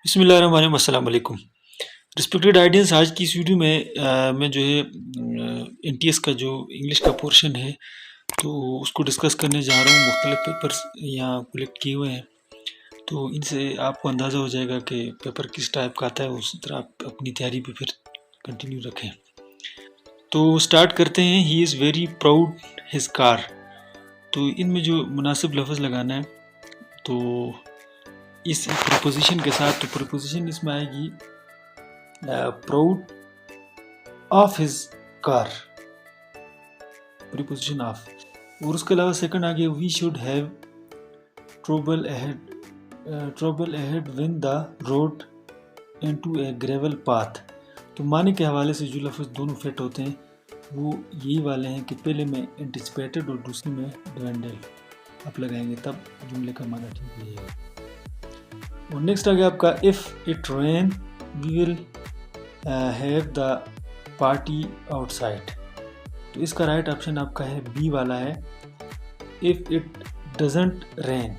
बिस्मिल्लाहिर्रहमानिर्रहीम, अस्सलाम वालेकुम। रिस्पेक्टेड ऑडियंस, आज की इस वीडियो में मैं जो है एनटीएस का जो इंग्लिश का पोर्शन है तो उसको डिस्कस करने जा रहा हूँ। मुख्तलिफ पेपर्स यहाँ कलेक्ट किए हुए हैं, तो इनसे आपको अंदाज़ा हो जाएगा कि पेपर किस टाइप का आता है। उस तरह आप अपनी तैयारी पे फिर कंटिन्यू रखें। तो स्टार्ट करते हैं। He is very proud his car. तो इनमें जो मुनासिब लफ्ज़ लगाना है, तो इस प्रीपोजिशन के साथ, तो प्रीपोजिशन इसमें आएगी proud of his car, preposition of. और उसके अलावा सेकंड आ गया, we should have trouble ahead when the road into a gravel path. तो माने के हवाले से जो लफ्ज़ दोनों फिट होते हैं वो यही वाले हैं कि पहले में एंटिसिपेटेड और दूसरे में डिवेंडल आप लगाएंगे, तब जुमले का माना ठीक हो जाएगा। और नेक्स्ट आ गया आपका, if it rain we will have the party outside. तो इसका राइट ऑप्शन आपका है बी वाला है, इफ़ इट डजंट रेन।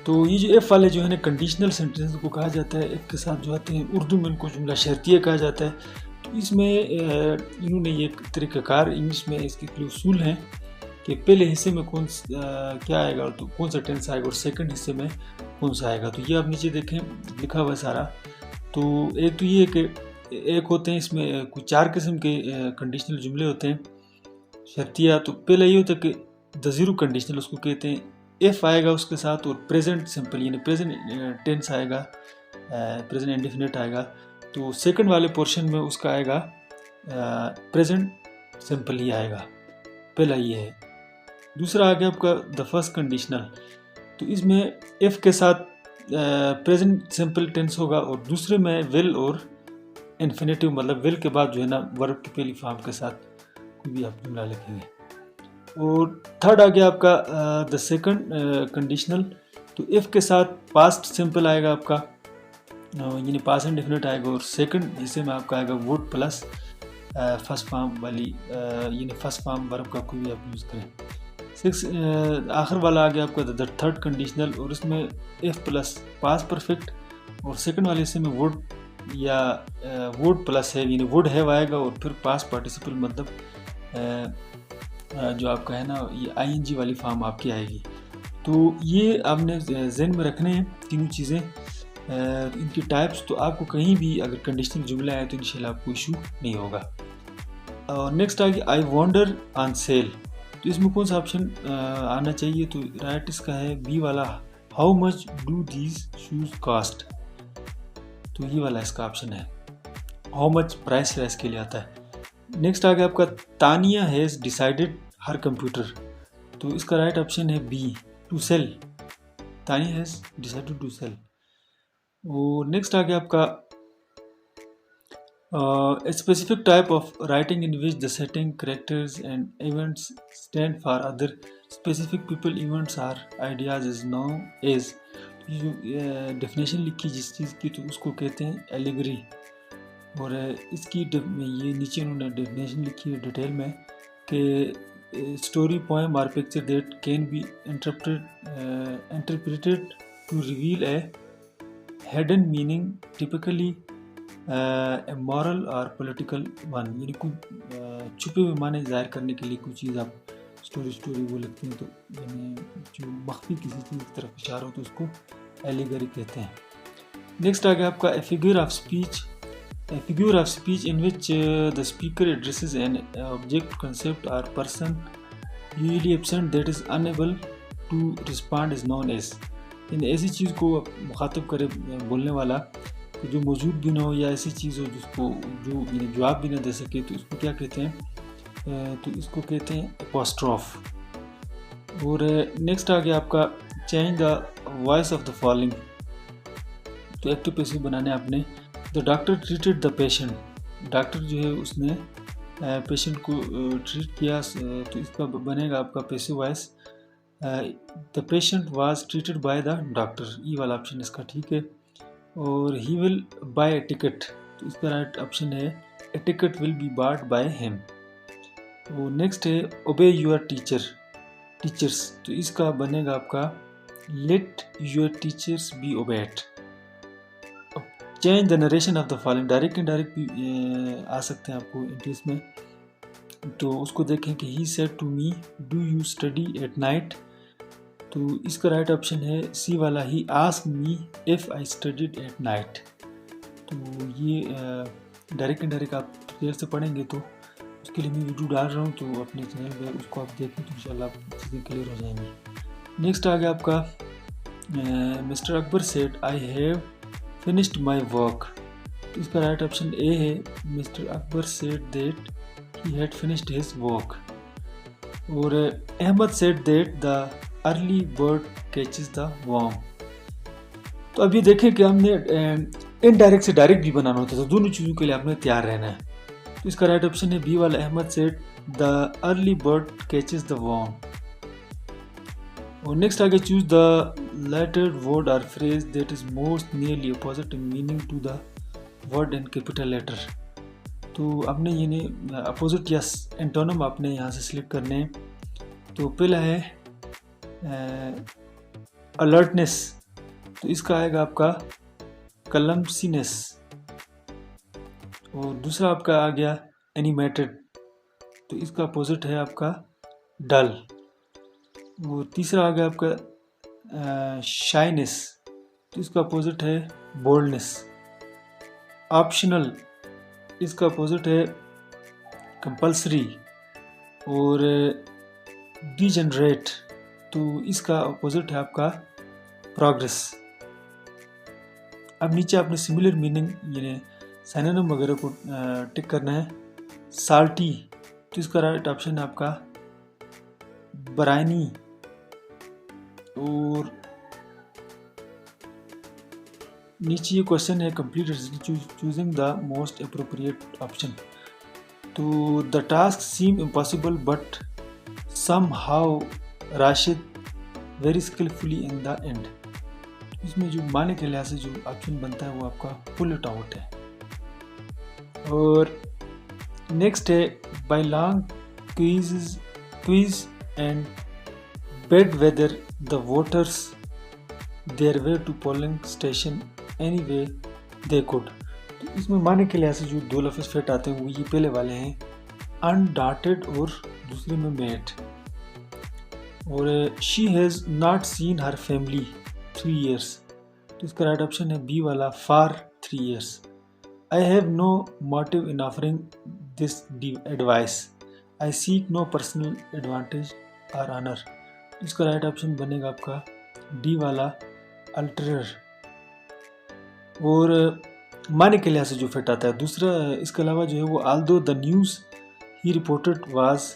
तो ये जो एफ वाले जो है ना कंडीशनल सेंटेंस को कहा जाता है, एफ के साथ जो आते हैं, उर्दू में इनको जुमला शर्तिया कहा जाता है। तो इसमें इन्होंने ये तरीक़ाकार इंग्लिश में इसके उसूल हैं कि पहले हिस्से में क्या आएगा, तो कौन सा टेंस आएगा, और सेकंड हिस्से में कौन सा आएगा। तो ये आप नीचे देखें लिखा हुआ है सारा। तो एक तो ये कि एक होते हैं इसमें कुछ 4 किस्म के कंडीशनल जुमले होते हैं शर्तिया। तो पहला ये होता है कि द ज़ीरो कंडीशनल, उसको कहते हैं एफ आएगा उसके साथ, और प्रेजेंट सिंपल यानी प्रेजेंट टेंस आएगा, प्रेजेंट इंडेफिनिट आएगा। तो सेकंड वाले पोर्शन में उसका आएगा प्रेजेंट सिंपल ही आएगा, पहला ये है। दूसरा आ गया आपका द फर्स्ट कंडीशनल। तो इसमें एफ के साथ प्रेजेंट सिंपल टेंस होगा, और दूसरे में विल और इन्फिनेटिव, मतलब विल के बाद जो है ना वर्ब की पहली फॉर्म के साथ कोई भी आप जुमला लिखेंगे। और थर्ड आ गया आपका द सेकंड कंडीशनल। तो इफ़ के साथ पास्ट सिंपल आएगा आपका, यानी पास्ट इंडेफिनिट आएगा, और सेकंड हिस्से में आपका आएगा वुड प्लस फर्स्ट फॉर्म वाली, यानी फर्स्ट फॉर्म वर्ब का कोई भी आप यूज़ करें। आखिर वाला आ गया आपका द थर्ड कंडीशनल, और इसमें इफ़ प्लस पास्ट परफेक्ट, और सेकंड वाले हिस्से में वुड या वुड प्लस है, यानी वुड हैव आएगा, और फिर पास्ट पार्टिसिपल मतलब जो आपका है ना ये आईएनजी वाली फॉर्म आपकी आएगी। तो ये आपने ज़हन में रखने हैं तीनों चीज़ें, इनकी टाइप्स। तो आपको कहीं भी अगर कंडीशनल जुमला है तो इंशाल्लाह आपको इशू नहीं होगा। नेक्स्ट आ गया, आई वॉन्डर ऑन सेल। तो इसमें कौन सा ऑप्शन आना चाहिए, तो राइट इसका है बी वाला, how much do these shoes cost. तो ये वाला इसका ऑप्शन है, हाउ मच प्राइस के लिए आता है। नेक्स्ट आ गया आपका, Tania has decided her computer. तो इसका राइट ऑप्शन है B, to sell. Tania has decided to sell. और नेक्स्ट आ गया आपका, specific type of writing in which the setting characters and events stand for other specific people events or ideas is known as. जो definition लिखी जिस चीज़ की, तो उसको कहते हैं एलिगरी। और इसकी ये नीचे उन्होंने डेफिनेशन लिखी है डिटेल में कि स्टोरी, पोएम और picture that can be interpreted to reveal a hidden meaning, typically a moral और पॉलिटिकल वन। यानी कुछ छुपे हुए माने जाहिर करने के लिए कुछ चीज़ आप स्टोरी वो लिखते हैं, तो यानी जो मख्फी किसी चीज़ की तरफ इशारा हो तो उसको एलिगरी कहते हैं। नेक्स्ट आ गया आपका, a figure of speech. A figure of speech in which the speaker addresses an object, concept or person usually absent that is unable to respond is known as। इन ऐसी चीज़ को मुखातब करे बोलने वाला तो जो मौजूद भी ना हो, या ऐसी चीज़ हो जिसको जो जवाब भी ना दे सके, तो इसको क्या कहते हैं, तो इसको कहते हैं एपोस्ट्रोफ। और नेक्स्ट आ गया आपका, change the voice of the following. तो एक्टिव पैसिव बनाने आपने, the doctor treated the patient. Doctor जो है उसने पेशेंट को ट्रीट किया, तो इसका बनेगा आपका passive voice, the patient was treated by the doctor. ये वाला ऑप्शन इसका ठीक है। और he will buy a ticket. तो इसका राइट ऑप्शन है a ticket will be bought by him. और नेक्स्ट है ओबे योर टीचर्स। तो इसका बनेगा आपका let your teachers be obeyed. Change the narration of the following, direct indirect भी आ सकते हैं आपको इंग्लिश में। तो उसको देखें कि he said to me do you study at night, तो इसका राइट ऑप्शन है सी वाला, he asked me if I studied at night. तो ये डायरेक्ट इनडायरेक्ट आप क्लियर से पढ़ेंगे तो उसके लिए मैं वीडियो डाल रहा हूँ, तो अपने चैनल पे उसको आप देखें तो इंशाल्लाह चीज़ें क्लियर हो जाएंगी। नेक्स्ट आ गया आपका mister Akbar said I have finished my work, तो इसका राइट ऑप्शन ए है, mister Akbar said that he had finished his work. और Ahmed said that the early bird catches the worm. तो अब ये देखें कि हमने इनडायरेक्ट से डायरेक्ट भी बनाना होता है, तो दोनों चीज़ों के लिए आपने तैयार रहना है। तो इसका राइट ऑप्शन है बी वाला, Ahmed said the early bird catches the worm. और नेक्स्ट आगे, चूज द लेटर्ड वर्ड और phrase that is most nearly opposite in meaning to the word in capital letter. तो आपने ये अपोजिट या एंटोनम आपने यहाँ से सिलेक्ट करने हैं। तो पहला है अलर्टनेस, तो इसका आएगा आपका कलमसीनेस। और दूसरा आपका आ गया एनिमेटेड, तो इसका अपोजिट है आपका डल। और तीसरा आ गया आपका शाइनेस, तो इसका अपोजिट है बोल्डनेस। ऑप्शनल, इसका अपोजिट है कंपल्सरी। और डिजनरेट, तो इसका अपोजिट है आपका प्रोग्रेस। अब नीचे आपने सिमिलर मीनिंग यानी सिनोनिम वगैरह को टिक करना है। साल्टी, तो इसका राइट ऑप्शन है आपका ब्राइनी। और नीचे ये क्वेश्चन है complete choosing the most appropriate option. तो the task seem impossible but somehow Rashid very skilfully in the end. इसमें जो माने के लिहाज से जो ऑप्शन बनता है वो आपका पुल इट आउट है। और नेक्स्ट है by long queues and bad weather the voters their way to polling station any way they could. तो इसमें माने के लिहाज से जो दो लफ्ज़ फिट आते हैं वो ये पहले वाले हैं, अनडांटेड और दूसरे में मेड। और she has not seen her family 3 years, तो इसका राइट ऑप्शन है बी वाला, for 3 years। I have no motive in offering this advice, I seek no personal advantage और ऑनर। इसका राइट ऑप्शन बनेगा आपका डी वाला, अल्टरर। और माने के लिहाज से जो फिट आता है दूसरा, इसके अलावा जो है वो Aldous the news he reported was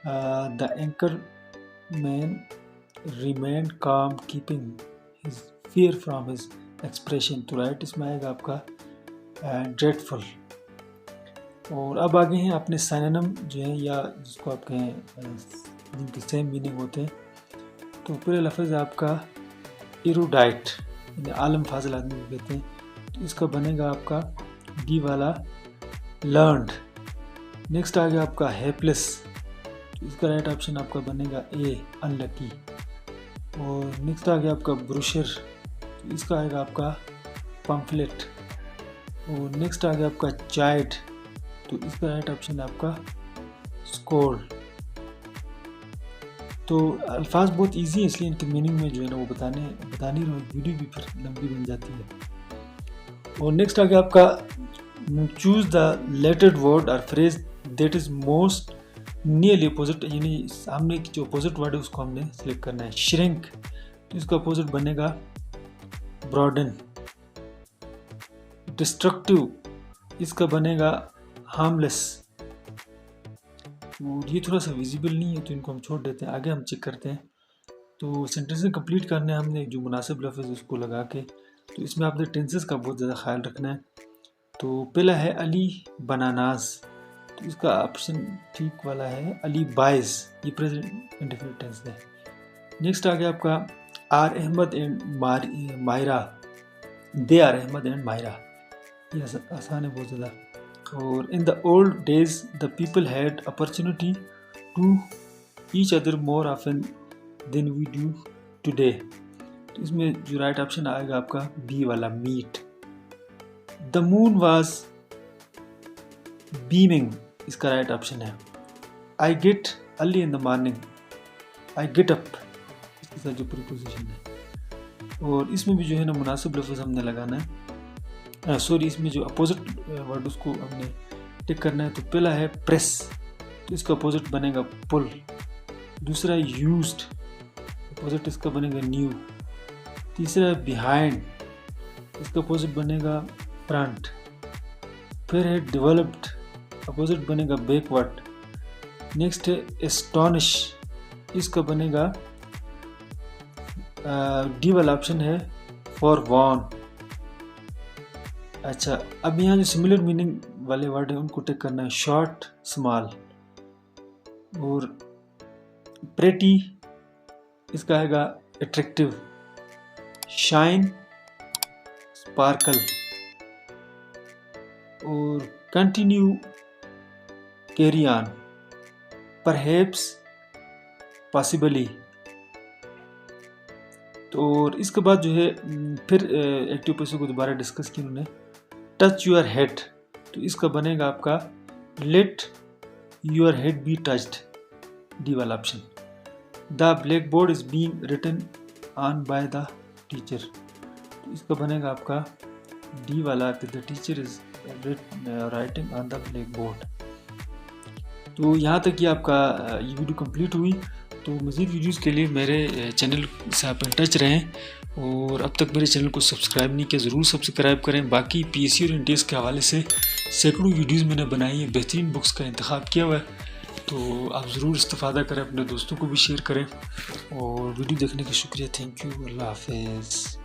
the anchor man remained calm keeping his fear from his expression, तो राइट इसमें आएगा आपका dreadful। और अब आगे हैं अपने सिनोनिम जो है या जिसको आप कहें जिनके सेम मीनिंग होते हैं। तो पहले लफ्ज़ है आपका एरुडाइट, यानी आलम फाजिल आदमी को कहते हैं, तो इसका बनेगा आपका डी वाला, लर्नड। नेक्स्ट आ गया आपका हेल्पलेस, तो इसका राइट ऑप्शन आपका बनेगा ए, अनलकी। और नेक्स्ट आ गया आपका ब्रोशर, तो इसका आएगा आपका पम्फलेट। और नेक्स्ट आ गया आपका चाइल्ड, तो इसका राइट ऑप्शन है आपका स्कोल्ड। तो अल्फाज बहुत इजी है इसलिए इनके मीनिंग में जो है ना वो बतानी रहो, वीडियो भी फिर लंबी बन जाती है। और नेक्स्ट आ गया आपका चूज द लेटर्ड वर्ड और phrase that is most nearly opposite, यानी सामने जो अपोजिट वर्ड है उसको हमने सिलेक्ट करना है। श्रिंक, तो इसका अपोजिट बनेगा ब्रॉडन। डिस्ट्रक्टिव, इसका बनेगा हार्मलेस। और ये थोड़ा सा विजिबल नहीं है तो इनको हम छोड़ देते हैं, आगे हम चेक करते हैं। तो सेंटेंसेस कंप्लीट करने हैं हमने जो मुनासिब लफ्ज़ उसको लगा के। तो इसमें आपने टेंसेस का बहुत ज़्यादा ख्याल रखना है। तो पहला है अली बनानाज, तो इसका ऑप्शन ठीक वाला है अली बाइज, ये प्रेजेंट इंडेफिनिट टेंस है। नेक्स्ट आ गया आपका are Ahmed and Myra, they are Ahmed and Myra, ये आसान है बहुत ज़्यादा। और in the old days the people had opportunity to each other more often than we do today, तो इसमें जो राइट ऑप्शन आएगा आपका बी वाला, meet. The moon was beaming, इसका राइट ऑप्शन है। I get early in the morning, I get up, इसके साथ जो प्रीपोजिशन है। और इसमें भी जो है ना मुनासिब लफ्ज़ हमने लगाना है, सॉरी इसमें जो अपोजिट वर्ड उसको हमने टिक करना है। तो पहला है प्रेस, तो इसका अपोजिट बनेगा पुल। दूसरा है यूज्ड, अपोजिट इसका बनेगा न्यू। तीसरा है बिहाइंड, इसका अपोजिट बनेगा फ्रंट। फिर है डेवलप्ड, अपोजिट बनेगा बैकवर्ड। नेक्स्ट है एस्टॉनिश, इसका बनेगा डी वाला ऑप्शन है फॉर वॉर्न। अच्छा, अब यहाँ जो सिमिलर मीनिंग वाले वर्ड है उनको टिक करना है, शॉर्ट, स्मॉल। और प्रेटी, इसका आएगा अट्रैक्टिव, शाइन, स्पार्कल। और continue, carry on, perhaps, possibly. तो और इसके बाद जो है फिर एक्टिव पैसों को दोबारा डिस्कस किया उन्होंने। टच योर हेड, तो इसका बनेगा आपका let your head be touched, D वाला option. The blackboard is being written on by the teacher, तो इसका बनेगा आपका डी वाला, the teacher is writing on the blackboard. तो यहाँ तक कि आपका ये वीडियो कंप्लीट हुई। तो मज़ीद वीडियोज़ के लिए मेरे चैनल से आप इन टच रहें, और अब तक मेरे चैनल को सब्सक्राइब नहीं किया ज़रूर सब्सक्राइब करें। बाकी पीएससी और एनटीएस के हवाले से सैकड़ों वीडियोज़ मैंने बनाई है, बेहतरीन बुक्स का इंतखाब किया हुआ है, तो आप ज़रूर इस्तेफ़ादा करें, अपने दोस्तों को भी शेयर करें। और वीडियो देखने का शुक्रिया, थैंक यू, अल्लाह हाफ़िज़।